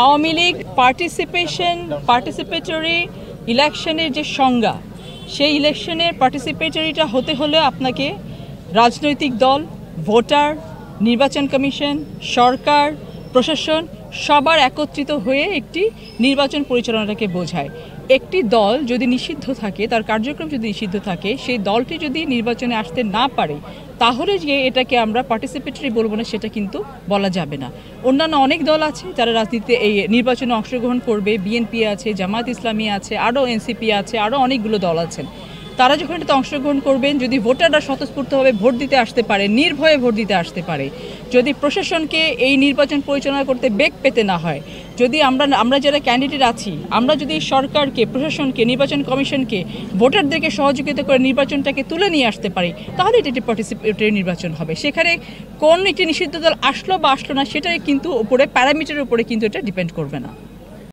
Awami League participatory ইলেকশনের যে সংজ্ঞা, সেই ইলেকশনের পার্টিসিপেটরিটা হতে হলে আপনাকে রাজনৈতিক দল, ভোটার, নির্বাচন কমিশন, সরকার, প্রশাসন সবার একত্রিত হয়ে একটি নির্বাচন পরিচালনাটাকে বোঝায়। একটি দল যদি নিষিদ্ধ থাকে, তার কার্যক্রম যদি নিষিদ্ধ থাকে, সেই দলটি যদি নির্বাচনে আসতে না পারে, তাহলে যে এটাকে আমরা পার্টিসিপেটরি বলবো না, সেটা কিন্তু বলা যাবে না। অন্যান্য অনেক দল আছে যারা রাজনীতিতে এই নির্বাচনে অংশগ্রহণ করবে। বিএনপি আছে, জামাত ইসলামী আছে, আরও এনসিপি আছে, আরও অনেকগুলো দল আছেন। তারা যখন এটাতে অংশগ্রহণ করবেন, যদি ভোটাররা স্বতঃস্ফূর্তভাবে ভোট দিতে আসতে পারে, নির্ভয়ে ভোট দিতে আসতে পারে, যদি প্রশাসনকে এই নির্বাচন পরিচালনা করতে বেগ পেতে না হয়, যদি আমরা যারা ক্যান্ডিডেট আছি, আমরা যদি সরকারকে, প্রশাসনকে, নির্বাচন কমিশনকে, ভোটারদেরকে সহযোগিতা করে নির্বাচনটাকে তুলে নিয়ে আসতে পারি, তাহলে এটি একটি পার্টিসিপেটরি নির্বাচন হবে। সেখানে কোন একটি নিষিদ্ধ দল আসলো বা আসলো না, সেটাই কিন্তু উপরে প্যারামিটারের উপরে কিন্তু এটা ডিপেন্ড করবে না।